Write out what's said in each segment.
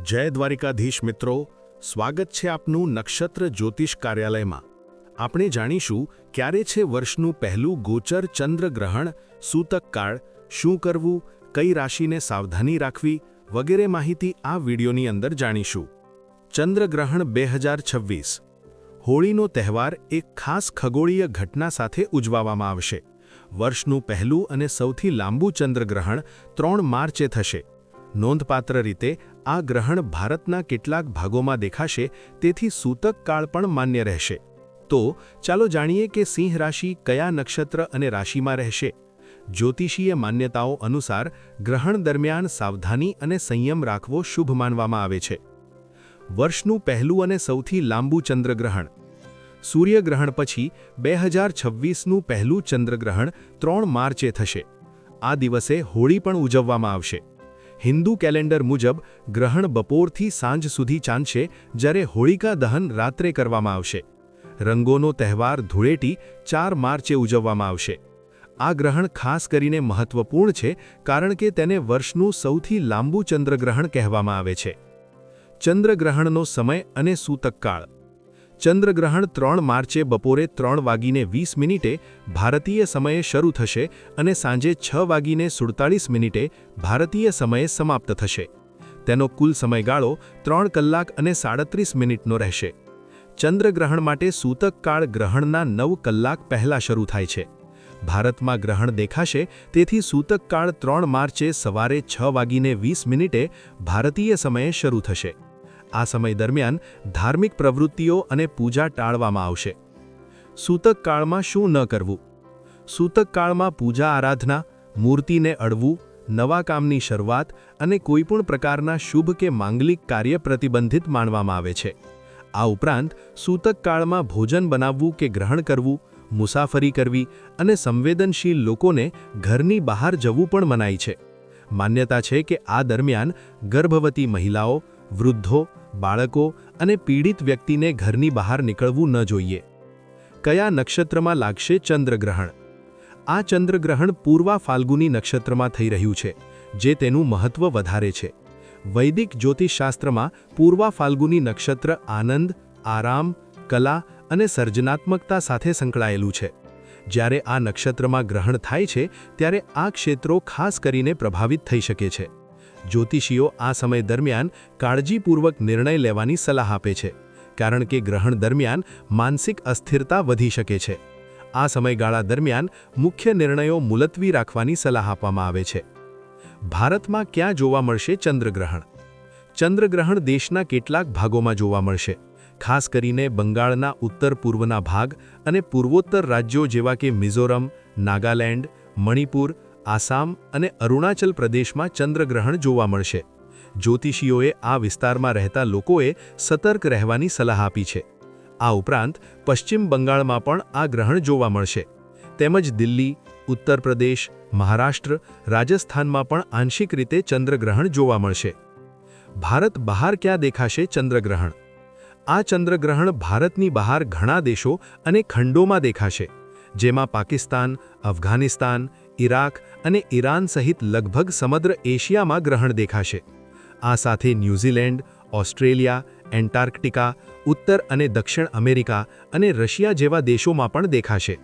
જય દ્વારિકાધીશ મિત્રો, સ્વાગત છે આપનું નક્ષત્ર જ્યોતિષ કાર્યાલયમાં। આપણે જાણીશું ક્યારે છે વર્ષનું પહેલું ગોચર ચંદ્રગ્રહણ, સૂતકકાળ, શું કરવું, કઈ રાશિને સાવધાની રાખવી વગેરે માહિતી આ વિડિયોની અંદર જાણીશું। ચંદ્રગ્રહણ 2026 હોળીનો તહેવાર એક ખાસ ખગોળીય ઘટના સાથે ઉજવવામાં આવશે। વર્ષનું પહેલું અને સૌથી લાંબુ ચંદ્રગ્રહણ 3 માર્ચે થશે। નોંધપાત્ર રીતે આ ગ્રહણ ભારતના કેટલાક ભાગોમાં દેખાશે, તેથી સૂતક કાળ પણ માન્ય રહેશે। તો ચાલો જાણીએ કે સિંહ રાશિ કયા નક્ષત્ર અને રાશિમાં રહેશે। જ્યોતિષીય માન્યતાઓ અનુસાર ગ્રહણ દરમિયાન સાવધાની અને સંયમ રાખવો શુભ માનવામાં આવે છે। વર્ષનું પહેલું અને સૌથી લાંબુ ચંદ્રગ્રહણ। સૂર્યગ્રહણ પછી 2026નું પહેલું ચંદ્રગ્રહણ 3 માર્ચે થશે। આ દિવસે હોળી પણ ઉજવવામાં આવશે। હિન્દુ કેલેન્ડર મુજબ ગ્રહણ બપોરથી સાંજ સુધી ચાલશે, જ્યારે હોળિકા દહન રાત્રે કરવામાં આવશે। રંગોનો તહેવાર ધૂળેટી 4 માર્ચે ઉજવવામાં આવશે। આ ગ્રહણ ખાસ કરીને મહત્વપૂર્ણ છે, કારણ કે તેને વર્ષનું સૌથી લાંબુ ચંદ્રગ્રહણ કહેવામાં આવે છે। ચંદ્રગ્રહણનો સમય અને સૂતકકાળ। ચંદ્રગ્રહણ 3 માર્ચે બપોરે 3:20 ભારતીય સમયે શરૂ થશે અને સાંજે 6:47 ભારતીય સમયે સમાપ્ત થશે। તેનો કુલ સમયગાળો 3 કલાક અને 37 મિનિટનો રહેશે। ચંદ્રગ્રહણ માટે સૂતકકાળ ગ્રહણના 9 કલાક પહેલા શરૂ થાય છે। ભારતમાં ગ્રહણ દેખાશે, તેથી સૂતકકાળ 3 માર્ચે સવારે 6:20 ભારતીય સમયે શરૂ થશે। આ સમય દરમિયાન ધાર્મિક પ્રવૃત્તિઓ અને પૂજા ટાળવામાં આવશે। સૂતકકાળમાં શું ન કરવું? સૂતકકાળમાં પૂજા આરાધના, મૂર્તિને અડવું, નવા કામની શરૂઆત અને કોઈપણ પ્રકારના શુભ કે માંગલિક કાર્ય પ્રતિબંધિત માનવામાં આવે છે। આ ઉપરાંત સૂતકકાળમાં ભોજન બનાવવું કે ગ્રહણ કરવું, મુસાફરી કરવી અને સંવેદનશીલ લોકોને ઘરની બહાર જવું પણ મનાય છે। માન્યતા છે કે આ દરમિયાન ગર્ભવતી મહિલાઓ, વૃદ્ધો, બાળકો અને પીડિત વ્યક્તિને ઘરની બહાર નીકળવું ન જોઈએ। કયા નક્ષત્રમાં લાગશે ચંદ્રગ્રહણ? આ ચંદ્રગ્રહણ પૂર્વા ફાલ્ગુની નક્ષત્રમાં થઈ રહ્યું છે, જે તેનું મહત્વ વધારે છે। વૈદિક જ્યોતિષશાસ્ત્રમાં પૂર્વા ફાલ્ગુની નક્ષત્ર આનંદ, આરામ, કલા અને સર્જનાત્મકતા સાથે સંકળાયેલું છે। જ્યારે આ નક્ષત્રમાં ગ્રહણ થાય છે, ત્યારે આ ક્ષેત્રો ખાસ કરીને પ્રભાવિત થઈ શકે છે। જ્યોતિષીઓ આ સમય દરમિયાન કાળજીપૂર્વક નિર્ણય લેવાની સલાહ આપે છે, કારણ કે ગ્રહણ દરમિયાન માનસિક અસ્થિરતા વધી શકે છે। આ સમયગાળા દરમિયાન મુખ્ય નિર્ણયો મુલતવી રાખવાની સલાહ આપવામાં આવે છે। ભારતમાં ક્યાં જોવા મળશે ચંદ્રગ્રહણ? ચંદ્રગ્રહણ દેશના કેટલાક ભાગોમાં જોવા મળશે, ખાસ કરીને બંગાળના ઉત્તર પૂર્વના ભાગ અને પૂર્વોત્તર રાજ્યો જેવા કે મિઝોરમ, નાગાલેન્ડ, મણિપુર, આસામ અને અરુણાચલ પ્રદેશમાં ચંદ્રગ્રહણ જોવા મળશે। જ્યોતિષીઓએ આ વિસ્તારમાં રહેતા લોકોએ સતર્ક રહેવાની સલાહ આપી છે। આ ઉપરાંત પશ્ચિમ બંગાળમાં પણ આ ગ્રહણ જોવા મળશે, તેમજ દિલ્હી, ઉત્તર પ્રદેશ, મહારાષ્ટ્ર, રાજસ્થાનમાં પણ આંશિક રીતે ચંદ્રગ્રહણ જોવા મળશે। ભારત બહાર ક્યાં દેખાશે ચંદ્રગ્રહણ? આ ચંદ્રગ્રહણ ભારતની બહાર ઘણા દેશો અને ખંડોમાં દેખાશે, જેમાં પાકિસ્તાન, અફઘાનિસ્તાન, ઇરાક અને ઈરાન સહિત લગભગ સમગ્ર એશિયામાં ગ્રહણ દેખાશે। આ સાથે ન્યૂઝીલેન્ડ, ઓસ્ટ્રેલિયા, એન્ટાર્કટિકા, ઉત્તર અને દક્ષિણ અમેરિકા અને રશિયા જેવા દેશોમાં પણ દેખાશે।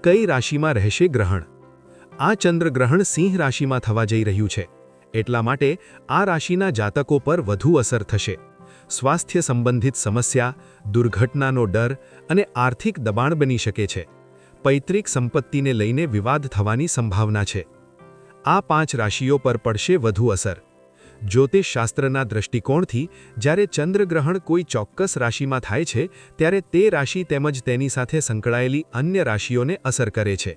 કઈ રાશિમાં રહેશે ગ્રહણ? આ ચંદ્રગ્રહણ સિંહ રાશિમાં થવા જઈ રહ્યું છે, એટલા માટે આ રાશિના જાતકો પર વધુ અસર થશે। સ્વાસ્થ્ય સંબંધિત સમસ્યા, દુર્ઘટનાનો ડર અને આર્થિક દબાણ બની શકે છે। પૈતૃક સંપત્તિને લઈને વિવાદ થવાની સંભાવના છે। આ 5 રાશિઓ પર પડશે વધુ અસર। જ્યોતિષશાસ્ત્રના દૃષ્ટિકોણથી જ્યારે ચંદ્રગ્રહણ કોઈ ચોક્કસ રાશિમાં થાય છે, ત્યારે તે રાશિ તેમજ તેની સાથે સંકળાયેલી અન્ય રાશિઓને અસર કરે છે।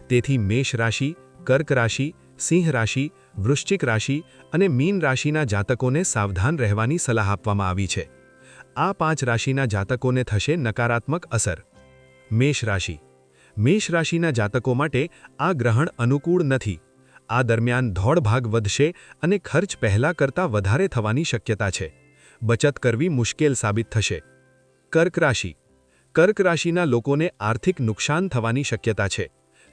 તેથી મેષ રાશિ, કર્ક રાશિ, સિંહ રાશિ, વૃશ્ચિક રાશિ અને મીન રાશિના જાતકોને સાવધાન રહેવાની સલાહ આપવામાં આવી છે। આ 5 રાશિના જાતકોને થશે નકારાત્મક અસર। મેષ રાશિ। મેષ રાશિના જાતકો માટે આ ગ્રહણ અનુકૂળ નથી। આ દરમિયાન દોડભાગ વધશે અને ખર્ચ પહેલા કરતાં વધારે થવાની શક્યતા છે। બચત કરવી મુશ્કેલ સાબિત થશે। કર્ક રાશિ। કર્ક રાશિના લોકોને આર્થિક નુકસાન થવાની શક્યતા છે।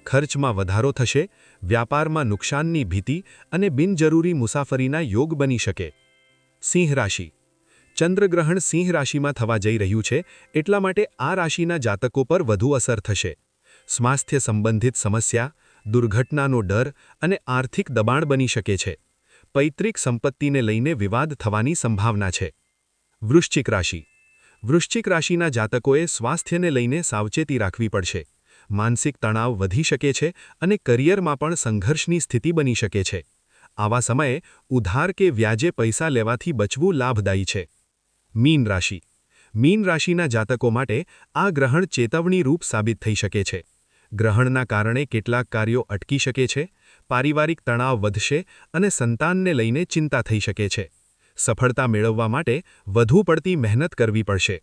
ખર્ચમાં વધારો થશે, વ્યાપારમાં નુકસાનની ભીતિ અને બિનજરૂરી મુસાફરીના યોગ બની શકે। સિંહ રાશિ. ચંદ્રગ્રહણ સિંહ રાશિમાં થવા જઈ રહ્યું છે, એટલા માટે આ રાશિના જાતકો પર વધુ અસર થશે. સ્વાસ્થ્ય સંબંધિત સમસ્યા, દુર્ઘટનાનો ડર અને આર્થિક દબાણ બની શકે છે. પૈતૃક સંપત્તિને લઈને વિવાદ થવાની સંભાવના છે. વૃશ્ચિક રાશિ. વૃશ્ચિક રાશિના જાતકોએ સ્વાસ્થ્યને લઈને સાવચેતી રાખવી પડશે. માનસિક તણાવ વધી શકે છે અને કરિયરમાં પણ સંઘર્ષની સ્થિતિ બની શકે છે. આવા સમયે ઉધાર કે વ્યાજે પૈસા લેવાથી બચવું લાભદાયી છે. મીન રાશિ. મીન રાશિના જાતકો માટે આ ગ્રહણ ચેતવણી રૂપ સાબિત થઈ શકે છે. ગ્રહણના કારણે કેટલાક કાર્યો અટકી શકે છે, પારિવારિક તણાવ વધશે અને સંતાનને લઈને ચિંતા થઈ શકે છે. સફળતા મેળવવા માટે વધુ પડતી મહેનત કરવી પડશે.